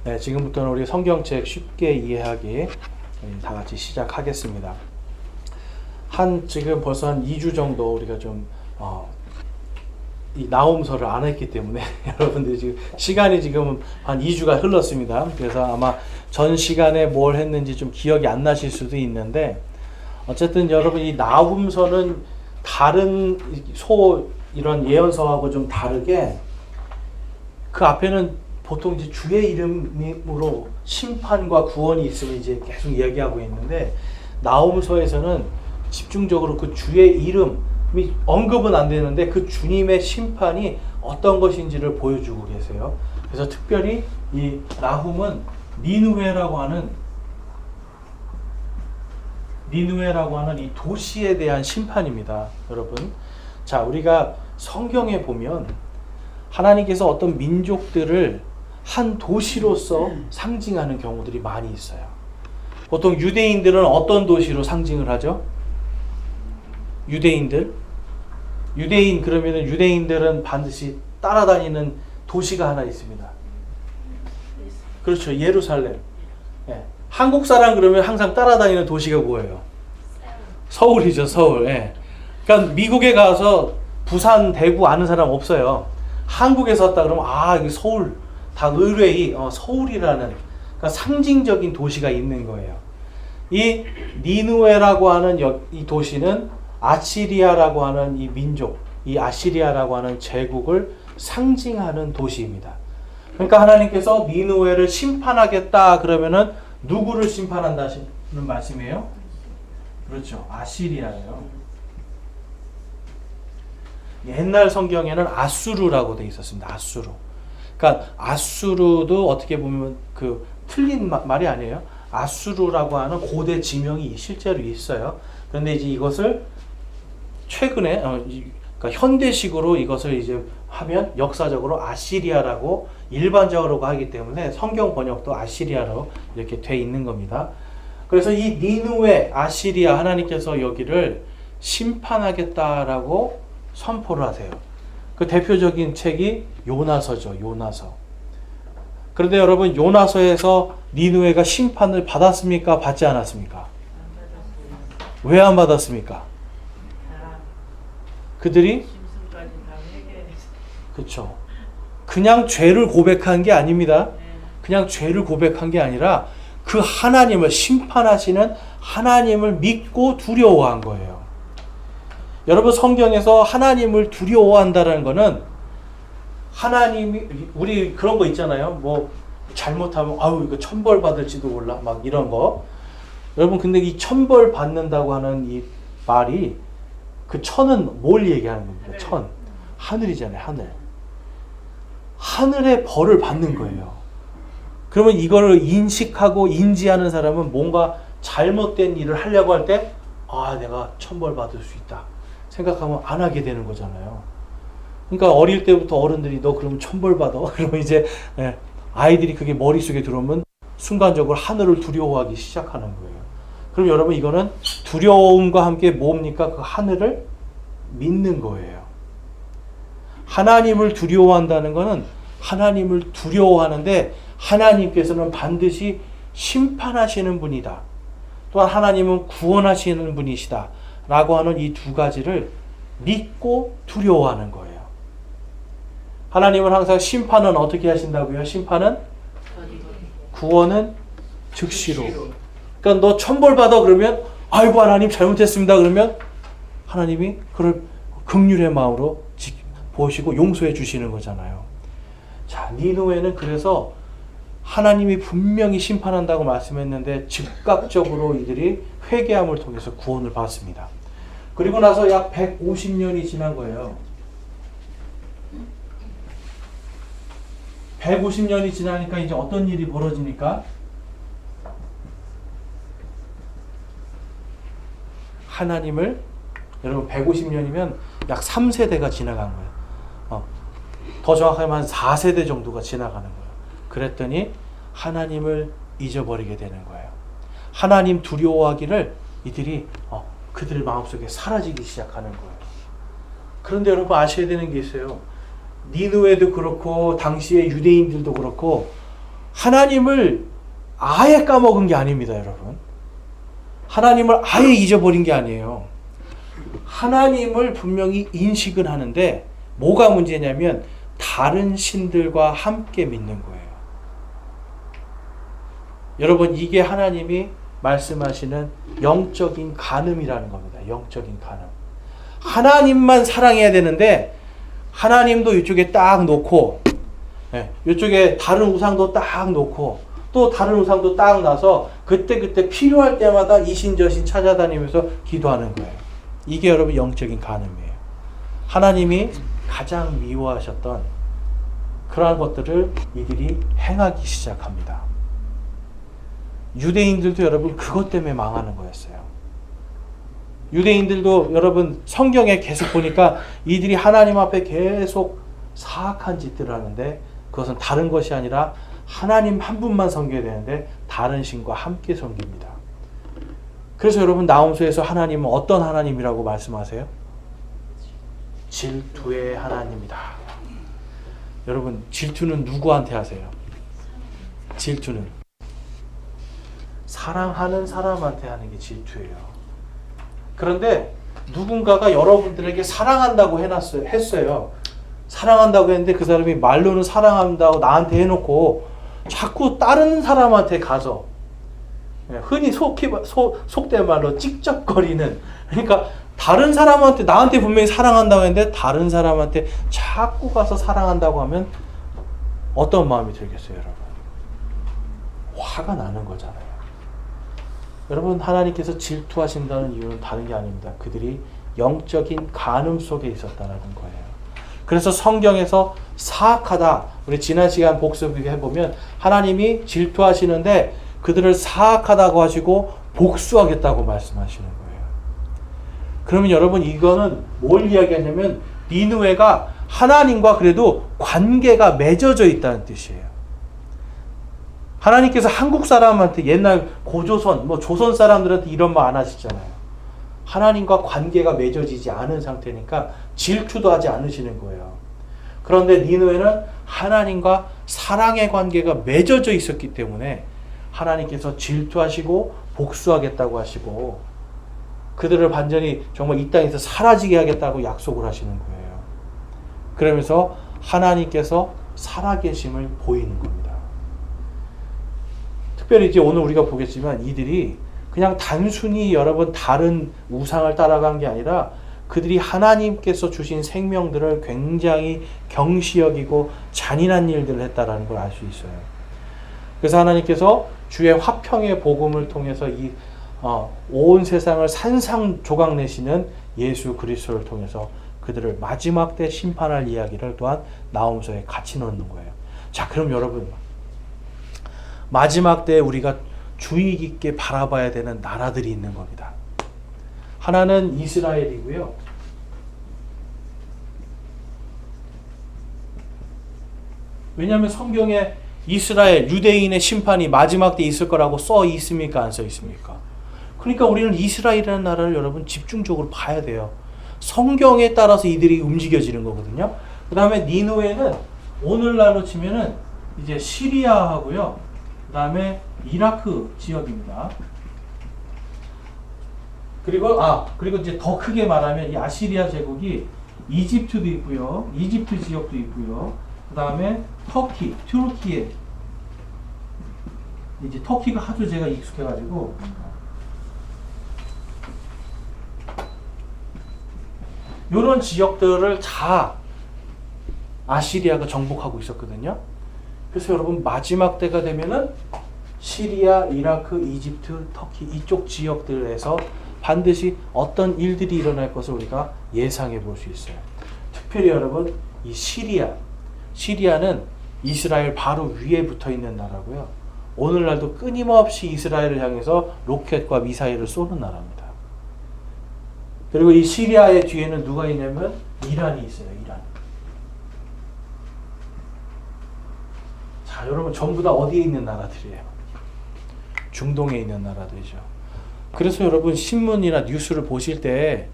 네, 지금부터는 우리 성경책 쉽게 이해하기 다 같이 시작하겠습니다. 지금 벌써 한 2주 정도 우리가 이 나홈서를 안 했기 때문에 여러분들이 지금 시간이 지금 한 2주가 흘렀습니다. 그래서 아마 전 시간에 뭘 했는지 좀 기억이 안 나실 수도 있는데, 어쨌든 여러분 이 나홈서는 다른 이런 예언서하고 좀 다르게 그 앞에는 보통 이제 주의 이름으로 심판과 구원이 있음을 이제 계속 이야기하고 있는데, 나홈서에서는 집중적으로 그 주의 이름이 언급은 안 되는데 그 주님의 심판이 어떤 것인지를 보여주고 계세요. 그래서 특별히 이 나훔은 니느웨라고 하는 이 도시에 대한 심판입니다, 여러분. 자, 우리가 성경에 보면 하나님께서 어떤 민족들을 한 도시로서 상징하는 경우들이 많이 있어요. 보통 유대인들은 어떤 도시로 상징을 하죠? 유대인 그러면은 유대인들은 반드시 따라다니는 도시가 하나 있습니다. 그렇죠, 예루살렘. 예. 한국 사람 그러면 항상 따라다니는 도시가 뭐예요? 서울이죠, 서울. 예. 그러니까 미국에 가서 부산, 대구 아는 사람 없어요. 한국에 섰다 그러면 이게 서울, 다 의뢰이 서울이라는, 그러니까 상징적인 도시가 있는 거예요. 이 니느웨라고 하는 이 도시는 아시리아라고 하는 이 민족, 이 아시리아라고 하는 제국을 상징하는 도시입니다. 그러니까 하나님께서 니느웨를 심판하겠다 그러면은 누구를 심판한다는 말씀이에요? 그렇죠, 아시리아예요. 옛날 성경에는 아수르라고 돼 있었습니다. 아수르. 그러니까 아수르도 어떻게 보면 틀린 말이 아니에요. 아수르라고 하는 고대 지명이 실제로 있어요. 그런데 이제 이것을 최근에 그러니까 현대식으로 이것을 이제 하면 역사적으로 아시리아라고 일반적으로 하기 때문에 성경 번역도 아시리아로 이렇게 돼 있는 겁니다. 그래서 이 니느웨, 아시리아, 하나님께서 여기를 심판하겠다라고 선포를 하세요. 그 대표적인 책이 요나서죠, 요나서. 그런데 여러분, 요나서에서 니느웨가 심판을 받았습니까? 받지 않았습니까? 왜 안 받았습니까? 그들이 그렇죠. 그냥 죄를 고백한 게 아닙니다. 그냥 죄를 고백한 게 아니라 그 하나님을, 심판하시는 하나님을 믿고 두려워한 거예요. 여러분, 성경에서 하나님을 두려워한다는 거는 하나님이, 우리 그런 거 있잖아요. 뭐 잘못하면 이거 천벌 받을지도 몰라, 막 이런 거. 여러분, 근데 이 천벌 받는다고 하는 이 말이, 그 천은 뭘 얘기하는 겁니까? 천. 하늘이잖아요, 하늘. 하늘의 벌을 받는 거예요. 그러면 이거를 인식하고 인지하는 사람은 뭔가 잘못된 일을 하려고 할 때, 내가 천벌 받을 수 있다 생각하면 안 하게 되는 거잖아요. 그러니까 어릴 때부터 어른들이 너 그러면 천벌 받아. 그러면 이제 아이들이 그게 머릿속에 들어오면 순간적으로 하늘을 두려워하기 시작하는 거예요. 그럼 여러분, 이거는 두려움과 함께 뭡니까? 그 하늘을 믿는 거예요. 하나님을 두려워한다는 것은 하나님을 두려워하는데 하나님께서는 반드시 심판하시는 분이다, 또한 하나님은 구원하시는 분이시다 라고 하는 이 두 가지를 믿고 두려워하는 거예요. 하나님은 항상 심판은 어떻게 하신다고요? 심판은? 구원은 즉시로. 그러니까 너 천벌 받아 그러면 아이고 하나님 잘못했습니다 그러면 하나님이 그걸 긍휼의 마음으로 보시고 용서해 주시는 거잖아요. 자, 니느웨는 그래서 하나님이 분명히 심판한다고 말씀했는데 즉각적으로 이들이 회개함을 통해서 구원을 받습니다. 그리고 나서 약 150년이 지난 거예요. 150년이 지나니까 이제 어떤 일이 벌어지니까 하나님을, 여러분 150년이면 약 3세대가 지나간 거예요. 더 정확하면 한 4세대 정도가 지나가는 거예요. 그랬더니 하나님을 잊어버리게 되는 거예요. 하나님 두려워하기를 이들이 그들 마음속에 사라지기 시작하는 거예요. 그런데 여러분 아셔야 되는 게 있어요. 니느웨도 그렇고 당시의 유대인들도 그렇고 하나님을 아예 까먹은 게 아닙니다, 여러분. 하나님을 아예 잊어버린 게 아니에요. 하나님을 분명히 인식은 하는데 뭐가 문제냐면 다른 신들과 함께 믿는 거예요. 여러분, 이게 하나님이 말씀하시는 영적인 간음이라는 겁니다. 영적인 간음. 하나님만 사랑해야 되는데 하나님도 이쪽에 딱 놓고, 이쪽에 다른 우상도 딱 놓고, 또 다른 우상도 딱 놔서 그때 필요할 때마다 이신저신 찾아다니면서 기도하는 거예요. 이게 여러분 영적인 간음이에요. 하나님이 가장 미워하셨던 그러한 것들을 이들이 행하기 시작합니다. 유대인들도 여러분 그것 때문에 망하는 거였어요. 유대인들도 여러분 성경에 계속 보니까 이들이 하나님 앞에 계속 사악한 짓들을 하는데 그것은 다른 것이 아니라 하나님 한 분만 섬겨야 되는데 다른 신과 함께 섬깁니다. 그래서 여러분 나홈수에서 하나님은 어떤 하나님이라고 말씀하세요? 질투의 하나님이다. 여러분 질투는 누구한테 하세요? 질투는 사랑하는 사람한테 하는 게 질투예요. 그런데 누군가가 여러분들에게 사랑한다고 했어요. 사랑한다고 했는데 그 사람이 말로는 사랑한다고 나한테 해놓고 자꾸 다른 사람한테 가서 흔히 속된 말로 찍적거리는, 그러니까 다른 사람한테 나한테 분명히 사랑한다고 했는데 다른 사람한테 자꾸 가서 사랑한다고 하면 어떤 마음이 들겠어요, 여러분? 화가 나는 거잖아요. 여러분 하나님께서 질투하신다는 이유는 다른 게 아닙니다. 그들이 영적인 간음 속에 있었다는 거예요. 그래서 성경에서 사악하다, 우리 지난 시간 복습해보면 하나님이 질투하시는데 그들을 사악하다고 하시고 복수하겠다고 말씀하시는 거예요. 그러면 여러분 이거는 뭘 이야기하냐면 니느웨가 하나님과 그래도 관계가 맺어져 있다는 뜻이에요. 하나님께서 한국 사람한테 옛날 고조선, 조선 사람들한테 이런 말 안 하시잖아요. 하나님과 관계가 맺어지지 않은 상태니까 질투도 하지 않으시는 거예요. 그런데 니느웨는 하나님과 사랑의 관계가 맺어져 있었기 때문에 하나님께서 질투하시고 복수하겠다고 하시고 그들을 완전히 정말 이 땅에서 사라지게 하겠다고 약속을 하시는 거예요. 그러면서 하나님께서 살아계심을 보이는 겁니다. 특별히 이제 오늘 우리가 보겠지만 이들이 그냥 단순히 여러분 다른 우상을 따라간 게 아니라 그들이 하나님께서 주신 생명들을 굉장히 경시 여기고 잔인한 일들을 했다라는 걸 알 수 있어요. 그래서 하나님께서 주의 화평의 복음을 통해서 온 세상을 산상조각 내시는 예수 그리스도를 통해서 그들을 마지막 때 심판할 이야기를 또한 나홈서에 같이 넣는 거예요. 자, 그럼 여러분 마지막 때 우리가 주의 깊게 바라봐야 되는 나라들이 있는 겁니다. 하나는 이스라엘이고요. 왜냐하면 성경에 이스라엘, 유대인의 심판이 마지막 때 있을 거라고 써 있습니까? 안 써 있습니까? 그러니까 우리는 이스라엘이라는 나라를 여러분 집중적으로 봐야 돼요. 성경에 따라서 이들이 움직여지는 거거든요. 그 다음에 니느웨는 오늘날로 치면은 이제 시리아하고요. 그 다음에 이라크 지역입니다. 그리고 이제 더 크게 말하면 이 아시리아 제국이 이집트도 있고요. 이집트 지역도 있고요. 그 다음에 튀르키예. 이제 터키가 하도 제가 익숙해가지고 이런 지역들을 다 아시리아가 정복하고 있었거든요. 그래서 여러분 마지막 때가 되면은 시리아, 이라크, 이집트, 터키 이쪽 지역들에서 반드시 어떤 일들이 일어날 것을 우리가 예상해 볼 수 있어요. 특별히 여러분 이 시리아는 이스라엘 바로 위에 붙어 있는 나라고요. 오늘날도 끊임없이 이스라엘을 향해서 로켓과 미사일을 쏘는 나라입니다. 그리고 이 시리아의 뒤에는 누가 있냐면 이란이 있어요. 이란. 자, 여러분 전부 다 어디에 있는 나라들이에요? 중동에 있는 나라들이죠. 그래서 여러분 신문이나 뉴스를 보실 때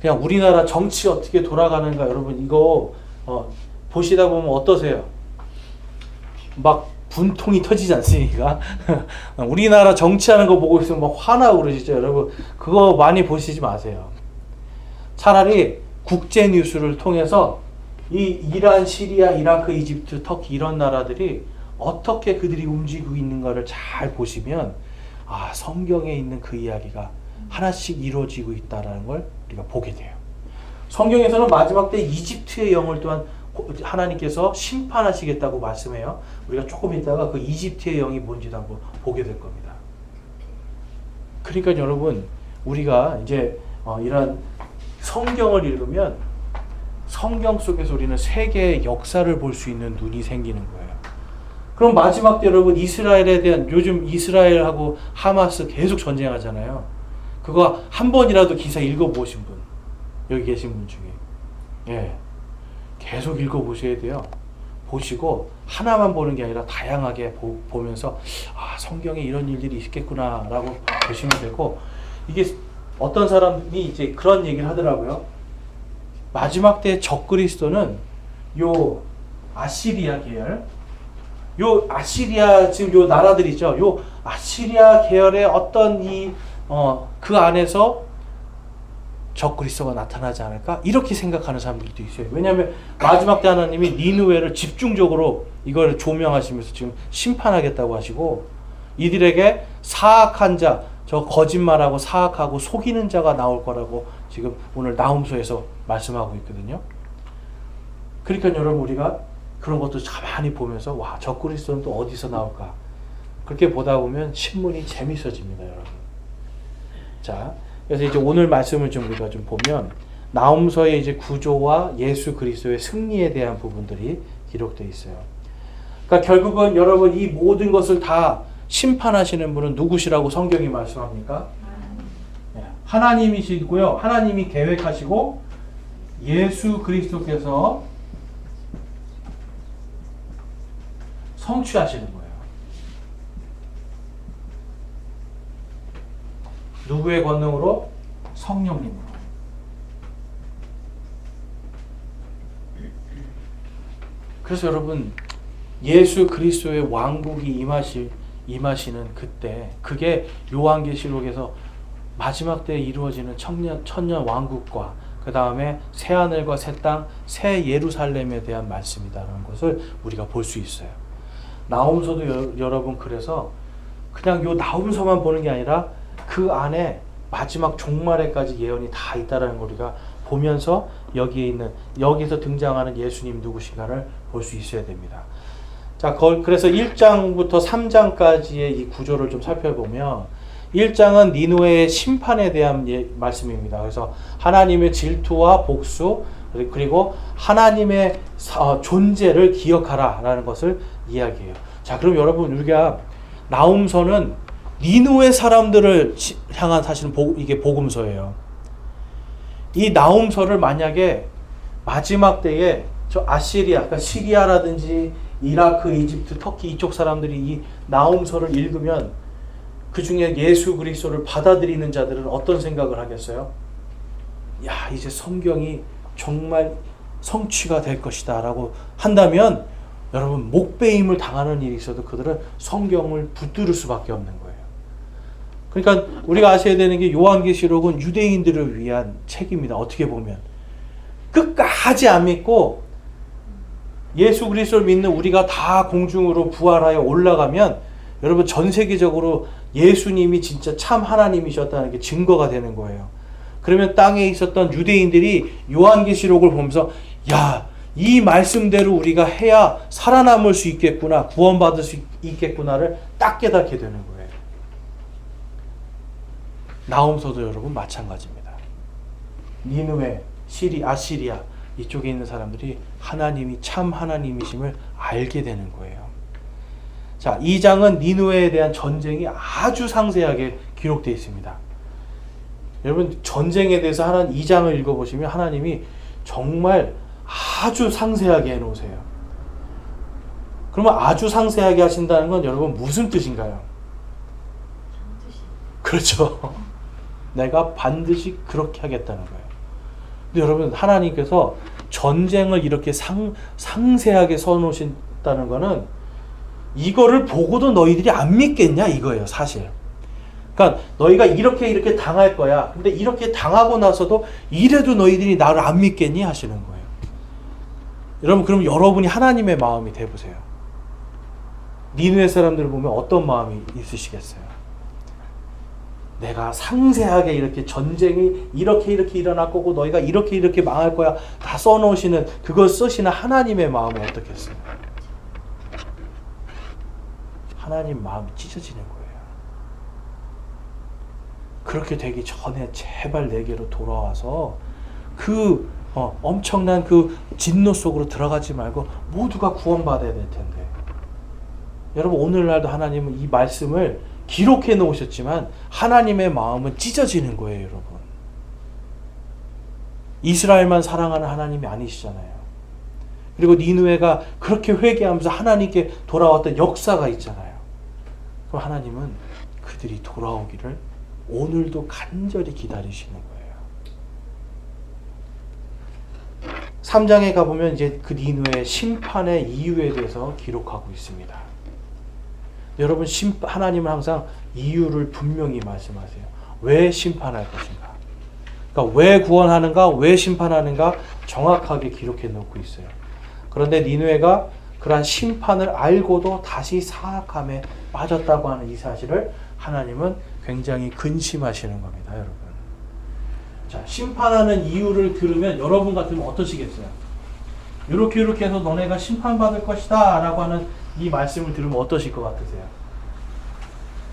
그냥 우리나라 정치 어떻게 돌아가는가 여러분 이거 보시다 보면 어떠세요? 막 분통이 터지지 않습니까? 우리나라 정치하는 거 보고 있으면 막 화나고 그러시죠. 여러분 그거 많이 보시지 마세요. 차라리 국제 뉴스를 통해서 이 이란, 시리아, 이라크, 이집트, 터키 이런 나라들이 어떻게 그들이 움직이고 있는가를 잘 보시면 아, 성경에 있는 그 이야기가 하나씩 이루어지고 있다라는 걸 우리가 보게 돼요. 성경에서는 마지막 때 이집트의 영을 또한 하나님께서 심판하시겠다고 말씀해요. 우리가 조금 있다가 그 이집트의 영이 뭔지도 한번 보게 될 겁니다. 그러니까 여러분 우리가 이제 이런 성경을 읽으면 성경 속에서 우리는 세계의 역사를 볼 수 있는 눈이 생기는 거예요. 그럼 마지막 때 여러분 이스라엘에 대한 요즘 이스라엘하고 하마스 계속 전쟁하잖아요. 그거 한 번이라도 기사 읽어보신 분 여기 계신 분 중에 예, 계속 읽어보셔야 돼요. 보시고 하나만 보는 게 아니라 다양하게 보면서 아 성경에 이런 일들이 있겠구나 라고 보시면 되고 이게 어떤 사람이 이제 그런 얘기를 하더라고요. 마지막 때 적그리스도는 요 아시리아 계열 요 아시리아 지금 요 나라들 있죠. 요 아시리아 계열의 어떤 그 안에서 적그리스도가 나타나지 않을까? 이렇게 생각하는 사람들도 있어요. 왜냐하면 마지막 때 하나님이 니느웨를 집중적으로 이걸 조명하시면서 지금 심판하겠다고 하시고 이들에게 사악한 자, 저 거짓말하고 사악하고 속이는 자가 나올 거라고 지금 오늘 나훔서에서 말씀하고 있거든요. 그러니까 여러분 우리가 그런 것도 가만히 보면서 와, 적그리스도는 또 어디서 나올까? 그렇게 보다 보면 신문이 재밌어집니다, 여러분. 자, 그래서 이제 오늘 말씀을 좀 우리가 좀 보면 나훔서의 이제 구조와 예수 그리스도의 승리에 대한 부분들이 기록되어 있어요. 그러니까 결국은 여러분 이 모든 것을 다 심판하시는 분은 누구시라고 성경이 말씀합니까? 하나님이시고요. 하나님이 계획하시고 예수 그리스도께서 성취하시는 거예요. 누구의 권능으로? 성령님으로. 그래서 여러분 예수 그리스도의 왕국이 임하시는 그때 그게 요한계시록에서 마지막 때에 이루어지는 천년 왕국과 그 다음에 새하늘과 새 땅, 새 예루살렘에 대한 말씀이다라는 것을 우리가 볼 수 있어요. 나훔서도 여러분 그래서 그냥 요 나훔서만 보는 게 아니라 그 안에 마지막 종말에까지 예언이 다 있다라는 걸 우리가 보면서 여기서 등장하는 예수님 누구신가를 볼 수 있어야 됩니다. 자, 그래서 1장부터 3장까지의 이 구조를 좀 살펴보면 1장은 니느웨의 심판에 대한 말씀입니다. 그래서 하나님의 질투와 복수 그리고 하나님의 존재를 기억하라라는 것을 이야기해요. 자, 그럼 여러분 우리가 나훔서는 니느웨 사람들을 향한 사실은 이게 복음서예요. 이 나훔서를 만약에 마지막 때에 저 아시리아, 그러니까 시리아라든지 이라크, 이집트, 터키 이쪽 사람들이 이 나훔서를 읽으면 그 중에 예수 그리스도를 받아들이는 자들은 어떤 생각을 하겠어요? 야, 이제 성경이 정말 성취가 될 것이다 라고 한다면 여러분 목배임을 당하는 일이 있어도 그들은 성경을 붙들을 수밖에 없는 거예요. 그러니까 우리가 아셔야 되는 게 요한계시록은 유대인들을 위한 책입니다. 어떻게 보면 끝까지 안 믿고 예수 그리스도를 믿는 우리가 다 공중으로 부활하여 올라가면 여러분 전 세계적으로 예수님이 진짜 참 하나님이셨다는 게 증거가 되는 거예요. 그러면 땅에 있었던 유대인들이 요한계시록을 보면서 야, 이 말씀대로 우리가 해야 살아남을 수 있겠구나, 구원받을 수 있겠구나를 딱 깨닫게 되는 거예요. 나훔서도 여러분 마찬가지입니다. 니느웨, 아시리아 이쪽에 있는 사람들이 하나님이 참 하나님이심을 알게 되는 거예요. 자, 2장은 니느웨에 대한 전쟁이 아주 상세하게 기록되어 있습니다. 여러분 전쟁에 대해서 2장을 읽어보시면 하나님이 정말 아주 상세하게 해놓으세요. 그러면 아주 상세하게 하신다는 건 여러분 무슨 뜻인가요? 그렇죠. 내가 반드시 그렇게 하겠다는 거예요. 근데 여러분 하나님께서 전쟁을 이렇게 상세하게 써놓으신다는 거는 이거를 보고도 너희들이 안 믿겠냐 이거예요, 사실. 그러니까 너희가 이렇게 당할 거야. 근데 이렇게 당하고 나서도 이래도 너희들이 나를 안 믿겠니 하시는 거예요. 여러분, 그럼 여러분이 하나님의 마음이 돼 보세요. 니느웨 사람들을 보면 어떤 마음이 있으시겠어요? 내가 상세하게 이렇게 전쟁이 이렇게 일어날 거고 너희가 이렇게 망할 거야 다 써놓으시는, 그걸 쓰시는 하나님의 마음은 어떻겠어요? 하나님 마음이 찢어지는 거예요. 그렇게 되기 전에 제발 내게로 돌아와서 그 엄청난 그 진노 속으로 들어가지 말고 모두가 구원받아야 될 텐데. 여러분, 오늘날도 하나님은 이 말씀을 기록해 놓으셨지만 하나님의 마음은 찢어지는 거예요, 여러분. 이스라엘만 사랑하는 하나님이 아니시잖아요. 그리고 니느웨가 그렇게 회개하면서 하나님께 돌아왔던 역사가 있잖아요. 그럼 하나님은 그들이 돌아오기를 오늘도 간절히 기다리시는 거예요. 3장에 가보면 이제 그 니느웨의 심판의 이유에 대해서 기록하고 있습니다. 여러분, 하나님은 항상 이유를 분명히 말씀하세요. 왜 심판할 것인가? 그러니까 왜 구원하는가? 왜 심판하는가? 정확하게 기록해 놓고 있어요. 그런데 니느웨가 그러한 심판을 알고도 다시 사악함에 빠졌다고 하는 이 사실을 하나님은 굉장히 근심하시는 겁니다, 여러분. 자, 심판하는 이유를 들으면 여러분 같으면 어떠시겠어요? 이렇게 해서 너네가 심판받을 것이다 라고 하는 이 말씀을 들으면 어떠실 것 같으세요?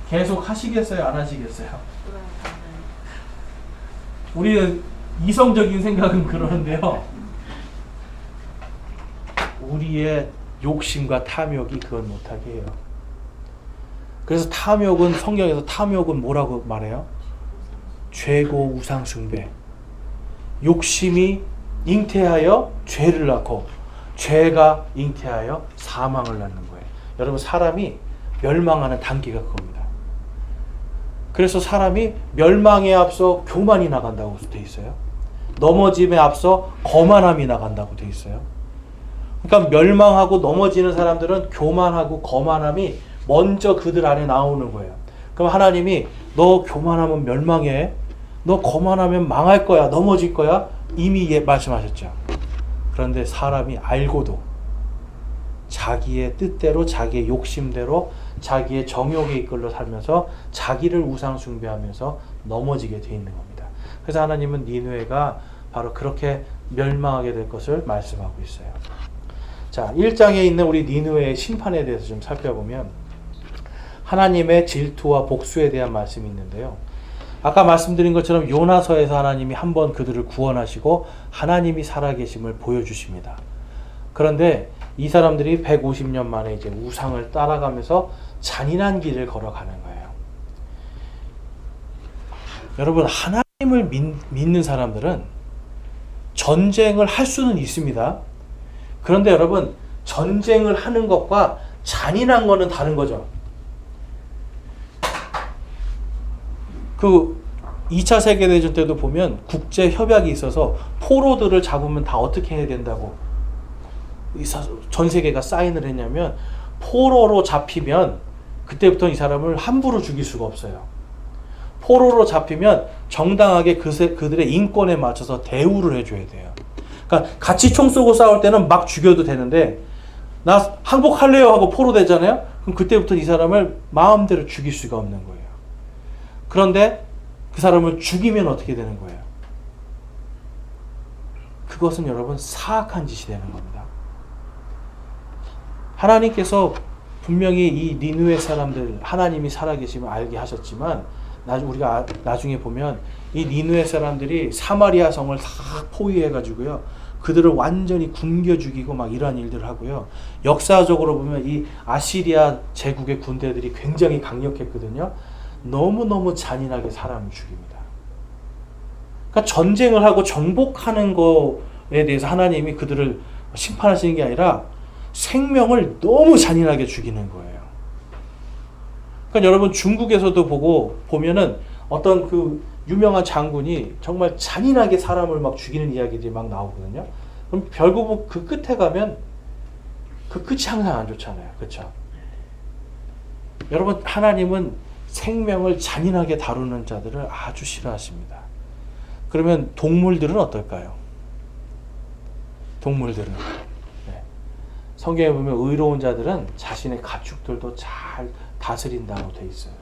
계속 하시겠어요? 안 하시겠어요? 우리는 이성적인 생각은 그러는데요. 우리의 욕심과 탐욕이 그걸 못하게 해요. 그래서 탐욕은, 성경에서 탐욕은 뭐라고 말해요? 죄고 우상 숭배. 욕심이 잉태하여 죄를 낳고 죄가 잉태하여 사망을 낳는 거예요. 여러분, 사람이 멸망하는 단계가 그겁니다. 그래서 사람이 멸망에 앞서 교만이 나간다고 돼 있어요. 넘어짐에 앞서 거만함이 나간다고 돼 있어요. 그러니까 멸망하고 넘어지는 사람들은 교만하고 거만함이 먼저 그들 안에 나오는 거예요. 그럼 하나님이 너 교만하면 멸망해, 너 거만하면 망할 거야, 넘어질 거야, 이미 말씀하셨죠. 그런데 사람이 알고도 자기의 뜻대로, 자기의 욕심대로, 자기의 정욕에 이끌려 살면서 자기를 우상 숭배하면서 넘어지게 돼 있는 겁니다. 그래서 하나님은 니느웨가 바로 그렇게 멸망하게 될 것을 말씀하고 있어요. 자, 1장에 있는 우리 니느웨의 심판에 대해서 좀 살펴보면 하나님의 질투와 복수에 대한 말씀이 있는데요. 아까 말씀드린 것처럼 요나서에서 하나님이 한번 그들을 구원하시고 하나님이 살아계심을 보여주십니다. 그런데 이 사람들이 150년 만에 이제 우상을 따라가면서 잔인한 길을 걸어가는 거예요. 여러분, 하나님을 믿는 사람들은 전쟁을 할 수는 있습니다. 그런데 여러분, 전쟁을 하는 것과 잔인한 거는 다른 거죠. 그 2차 세계대전 때도 보면 국제 협약이 있어서 포로들을 잡으면 다 어떻게 해야 된다고 전 세계가 사인을 했냐면, 포로로 잡히면 그때부터 이 사람을 함부로 죽일 수가 없어요. 포로로 잡히면 정당하게 그들의 인권에 맞춰서 대우를 해줘야 돼요. 그러니까 같이 총 쏘고 싸울 때는 막 죽여도 되는데, 나 항복할래요 하고 포로 되잖아요. 그럼 그때부터 이 사람을 마음대로 죽일 수가 없는 거예요. 그런데 그 사람을 죽이면 어떻게 되는 거예요? 그것은 여러분 사악한 짓이 되는 겁니다. 하나님께서 분명히 이 니느웨 사람들 하나님이 살아계심을 알게 하셨지만, 우리가 나중에 보면 이 니느웨 사람들이 사마리아 성을 다 포위해가지고요, 그들을 완전히 굶겨 죽이고 막 이러한 일들을 하고요. 역사적으로 보면 이 아시리아 제국의 군대들이 굉장히 강력했거든요. 너무너무 잔인하게 사람을 죽입니다. 그러니까 전쟁을 하고 정복하는 거에 대해서 하나님이 그들을 심판하시는 게 아니라 생명을 너무 잔인하게 죽이는 거예요. 그러니까 여러분, 중국에서도 보면은 어떤 그 유명한 장군이 정말 잔인하게 사람을 막 죽이는 이야기들이 막 나오거든요. 그럼 결국 그 끝에 가면 그 끝이 항상 안 좋잖아요. 그렇죠? 여러분, 하나님은 생명을 잔인하게 다루는 자들을 아주 싫어하십니다. 그러면 동물들은 어떨까요? 동물들은 성경에 보면 의로운 자들은 자신의 가축들도 잘 다스린다고 돼 있어요.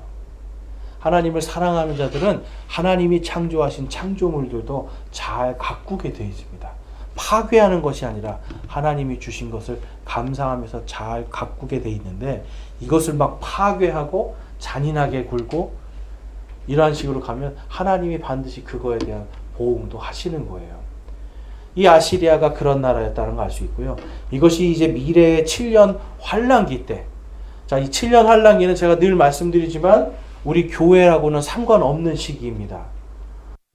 하나님을 사랑하는 자들은 하나님이 창조하신 창조물들도 잘 가꾸게 되어 있습니다. 파괴하는 것이 아니라 하나님이 주신 것을 감사하면서 잘 가꾸게 되어 있는데, 이것을 막 파괴하고 잔인하게 굴고 이러한 식으로 가면 하나님이 반드시 그거에 대한 보응도 하시는 거예요. 이 아시리아가 그런 나라였다는 걸 알 수 있고요. 이것이 이제 미래의 7년 환란기 때, 자, 이 7년 환란기는 제가 늘 말씀드리지만 우리 교회라고는 상관없는 시기입니다.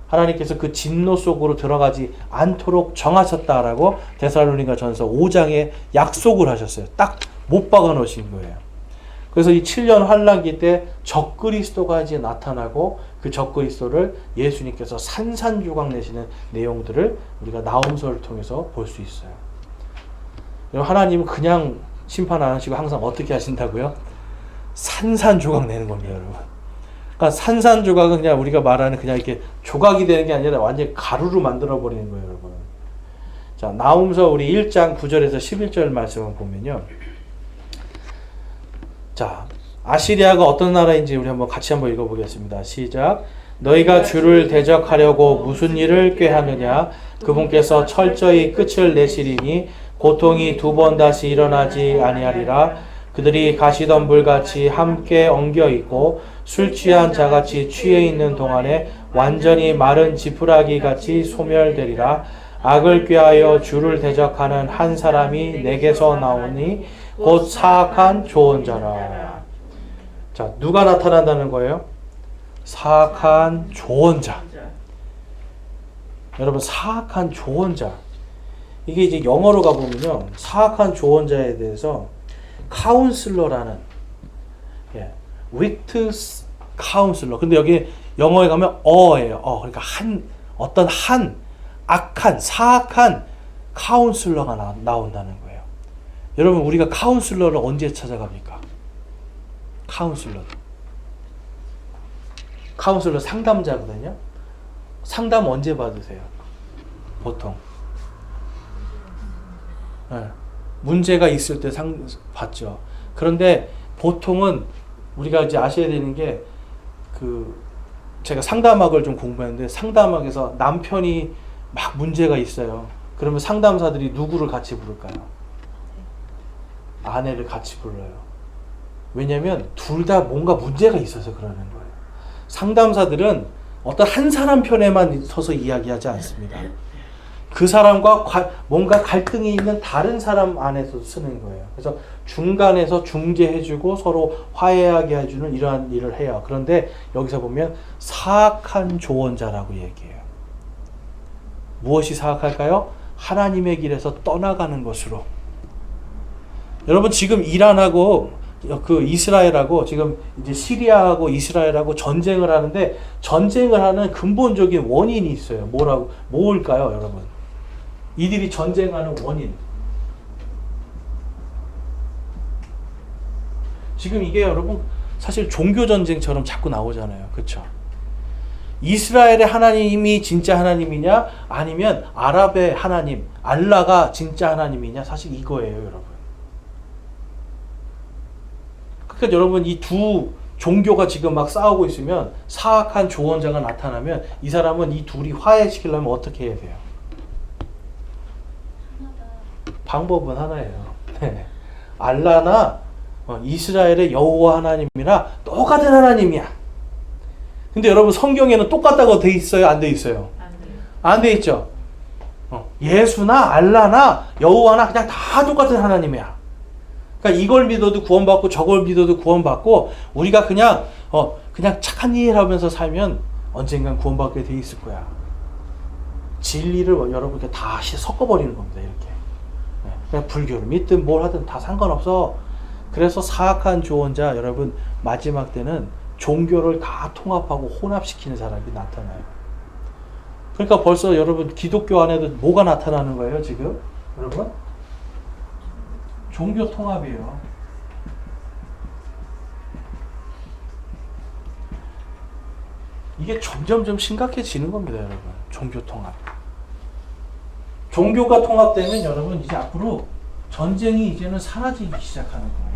하나님께서 그 진노 속으로 들어가지 않도록 정하셨다라고 데살로니가전서 5장에 약속을 하셨어요. 딱 못 박아 놓으신 거예요. 그래서 이 7년 환란기 때 적그리스도가 이제 나타나고, 그 적그리스도를 예수님께서 산산조각 내시는 내용들을 우리가 나홈서를 통해서 볼 수 있어요. 하나님은 그냥 심판 안 하시고 항상 어떻게 하신다고요? 산산조각 내는 겁니다, 여러분. 그러니까 산산조각은 그냥 우리가 말하는 그냥 이렇게 조각이 되는 게 아니라 완전히 가루로 만들어 버리는 거예요, 여러분. 자, 나홈서 우리 1장 9절에서 11절 말씀을 보면요. 자, 아시리아가 어떤 나라인지 우리 같이 한번 읽어보겠습니다. 시작. 너희가 주를 대적하려고 무슨 일을 꾀하느냐? 그분께서 철저히 끝을 내시리니 고통이 두 번 다시 일어나지 아니하리라. 그들이 가시던 불같이 함께 엉겨 있고 술 취한 자같이 취해 있는 동안에 완전히 마른 지푸라기 같이 소멸되리라. 악을 꾀하여 주를 대적하는 한 사람이 내게서 나오니 곧 사악한 조언자라. 자, 누가 나타난다는 거예요? 사악한 조언자. 여러분, 사악한 조언자. 이게 이제 영어로 가보면요, 사악한 조언자에 대해서 카운슬러라는, 위트 카운슬러. 근데 여기 영어에 가면 어예요. 그러니까 어떤 악한, 사악한 카운슬러가 나온다는 거예요. 여러분, 우리가 카운슬러를 언제 찾아갑니까? 카운슬러 상담자거든요. 상담 언제 받으세요? 보통. 문제가 있을 때 받죠. 그런데 보통은 우리가 이제 아셔야 되는 게, 제가 상담학을 좀 공부했는데, 상담학에서 남편이 막 문제가 있어요. 그러면 상담사들이 누구를 같이 부를까요? 아내를 같이 불러요. 왜냐면 둘 다 뭔가 문제가 있어서 그러는 거예요. 상담사들은 어떤 한 사람 편에만 서서 이야기하지 않습니다. 그 사람과 뭔가 갈등이 있는 다른 사람 안에서 쓰는 거예요. 그래서 중간에서 중재해주고 서로 화해하게 해주는 이러한 일을 해요. 그런데 여기서 보면 사악한 조언자라고 얘기해요. 무엇이 사악할까요? 하나님의 길에서 떠나가는 것으로. 여러분, 지금 이란하고 이스라엘하고 지금 이제 시리아하고 이스라엘하고 전쟁을 하는데, 전쟁을 하는 근본적인 원인이 있어요. 뭘까요, 여러분? 이들이 전쟁하는 원인. 지금 이게 여러분 사실 종교 전쟁처럼 자꾸 나오잖아요. 그렇죠? 이스라엘의 하나님이 진짜 하나님이냐, 아니면 아랍의 하나님, 알라가 진짜 하나님이냐, 사실 이거예요, 여러분. 그러니까 여러분, 이 두 종교가 지금 막 싸우고 있으면, 사악한 조언자가 나타나면 이 사람은 이 둘이 화해시키려면 어떻게 해야 돼요? 방법은 하나예요. 알라나 이스라엘의 여호와 하나님이나 똑같은 하나님이야. 근데 여러분, 성경에는 똑같다고 돼 있어요? 안 돼 있어요? 안 돼 있죠? 예수나 알라나 여호와나 그냥 다 똑같은 하나님이야. 그러니까 이걸 믿어도 구원받고 저걸 믿어도 구원받고, 우리가 그냥 착한 일 하면서 살면 언젠간 구원받게 돼 있을 거야. 진리를 여러분 이렇게 다 섞어버리는 겁니다. 이렇게. 그냥 불교를 믿든 뭘 하든 다 상관없어. 그래서 사악한 조언자, 여러분 마지막 때는 종교를 다 통합하고 혼합시키는 사람이 나타나요. 그러니까 벌써 여러분 기독교 안에도 뭐가 나타나는 거예요, 지금? 여러분? 종교 통합이에요. 이게 점점점 심각해지는 겁니다, 여러분. 종교 통합. 종교가 통합되면 여러분 이제 앞으로 전쟁이 이제는 사라지기 시작하는 거예요.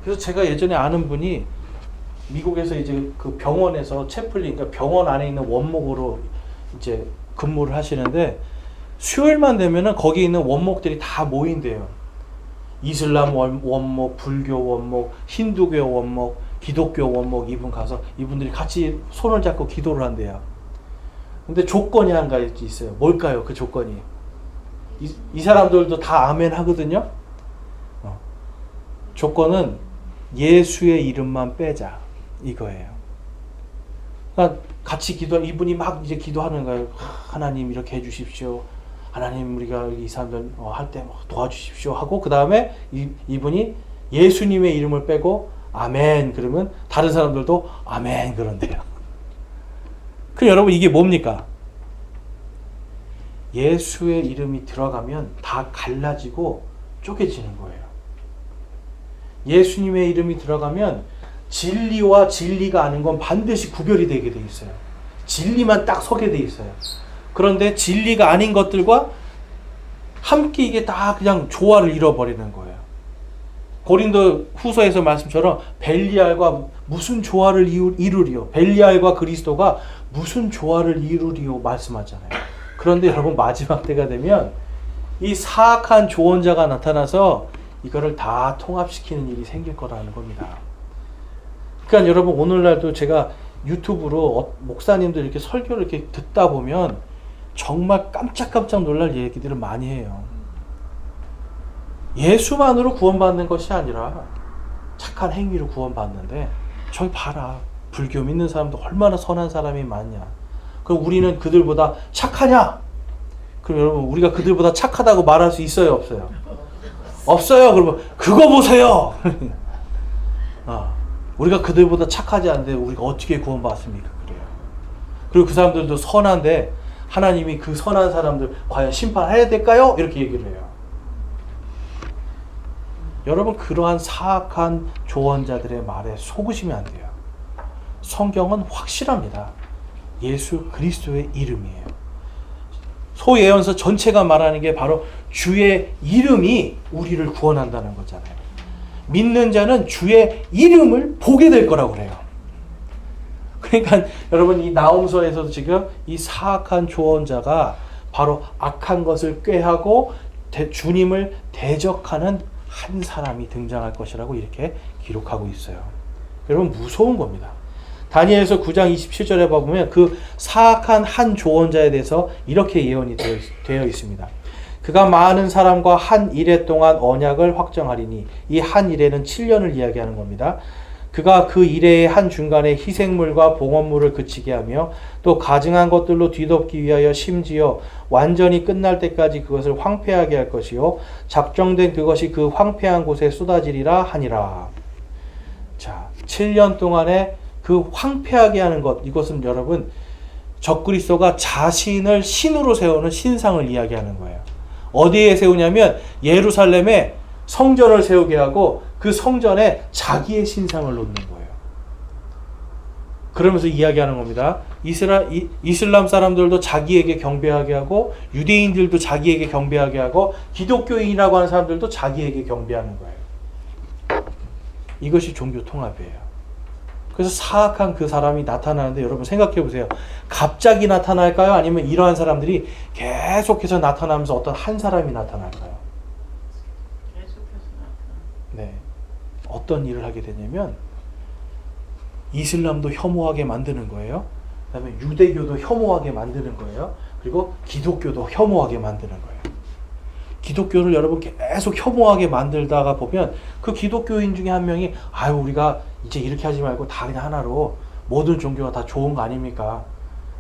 그래서 제가 예전에 아는 분이 미국에서 이제 그 병원에서 채플린, 그러니까 병원 안에 있는 원목으로 이제 근무를 하시는데 수요일만 되면은 거기 있는 원목들이 다 모인대요. 이슬람 원목, 불교 원목, 힌두교 원목, 기독교 원목 이분 가서 이분들이 같이 손을 잡고 기도를 한대요. 근데 조건이 한 가지 있어요. 뭘까요? 그 조건이. 이 사람들도 다 아멘 하거든요. 조건은 예수의 이름만 빼자. 이거예요. 그러니까 같이 이분이 막 이제 기도하는 거예요. 하나님 이렇게 해주십시오. 하나님 우리가 이 사람들 할 때 도와주십시오 하고 그 다음에 이분이 예수님의 이름을 빼고 아멘 그러면 다른 사람들도 아멘 그런대요. 그럼 여러분 이게 뭡니까? 예수의 이름이 들어가면 다 갈라지고 쪼개지는 거예요. 예수님의 이름이 들어가면 진리와 진리가 아닌 건 반드시 구별이 되게 돼 있어요. 진리만 딱 서게 돼 있어요. 그런데 진리가 아닌 것들과 함께 이게 다 그냥 조화를 잃어버리는 거예요. 고린도 후서에서 말씀처럼 벨리알과 무슨 조화를 이루리요? 벨리알과 그리스도가 무슨 조화를 이루리요? 말씀하잖아요. 그런데 여러분 마지막 때가 되면 이 사악한 조언자가 나타나서 이거를 다 통합시키는 일이 생길 거라는 겁니다. 그러니까 여러분 오늘날도 제가 유튜브로 목사님들 이렇게 설교를 이렇게 듣다 보면 정말 깜짝깜짝 놀랄 얘기들을 많이 해요. 예수만으로 구원받는 것이 아니라 착한 행위로 구원받는데 저기 봐라. 불교 믿는 사람도 얼마나 선한 사람이 많냐. 그럼 우리는 그들보다 착하냐? 그럼 여러분 우리가 그들보다 착하다고 말할 수 있어요? 없어요? 없어요. 그러면 그거 보세요. 우리가 그들보다 착하지 않은데 우리가 어떻게 구원받습니까? 그래요. 그리고 그 사람들도 선한데 하나님이 그 선한 사람들 과연 심판해야 될까요? 이렇게 얘기를 해요. 여러분 그러한 사악한 조언자들의 말에 속으시면 안 돼요. 성경은 확실합니다. 예수 그리스도의 이름이에요. 소예언서 전체가 말하는 게 바로 주의 이름이 우리를 구원한다는 거잖아요. 믿는 자는 주의 이름을 보게 될 거라고 그래요. 그러니까 여러분 이 나홈서에서도 지금 이 사악한 조언자가 바로 악한 것을 꾀하고 주님을 대적하는 한 사람이 등장할 것이라고 이렇게 기록하고 있어요. 여러분 무서운 겁니다. 다니엘서 9장 27절에 보면 그 사악한 한 조언자에 대해서 이렇게 예언이 되어 있습니다. 그가 많은 사람과 한 이레 동안 언약을 확정하리니 이 한 이레는 7년을 이야기하는 겁니다. 그가 그 이레의 한 중간에 희생물과 봉헌물을 그치게 하며 또 가증한 것들로 뒤덮기 위하여 심지어 완전히 끝날 때까지 그것을 황폐하게 할 것이요 작정된 그것이 그 황폐한 곳에 쏟아지리라 하니라. 자, 7년 동안에 그 황폐하게 하는 것, 이것은 여러분 적그리스도가 자신을 신으로 세우는 신상을 이야기하는 거예요. 어디에 세우냐면 예루살렘에 성전을 세우게 하고 그 성전에 자기의 신상을 놓는 거예요. 그러면서 이야기하는 겁니다. 이슬람 사람들도 자기에게 경배하게 하고 유대인들도 자기에게 경배하게 하고 기독교인이라고 하는 사람들도 자기에게 경배하는 거예요. 이것이 종교 통합이에요. 그래서 사악한 그 사람이 나타나는데 여러분 생각해 보세요. 갑자기 나타날까요? 아니면 이러한 사람들이 계속해서 나타나면서 어떤 한 사람이 나타날까요? 계속해서 나타나. 네. 어떤 일을 하게 되냐면 이슬람도 혐오하게 만드는 거예요. 그 다음에 유대교도 혐오하게 만드는 거예요. 그리고 기독교도 혐오하게 만드는 거예요. 기독교를 여러분 계속 혐오하게 만들다가 보면 그 기독교인 중에 한 명이 아유 우리가 이제 이렇게 하지 말고 다 그냥 하나로 모든 종교가 다 좋은 거 아닙니까?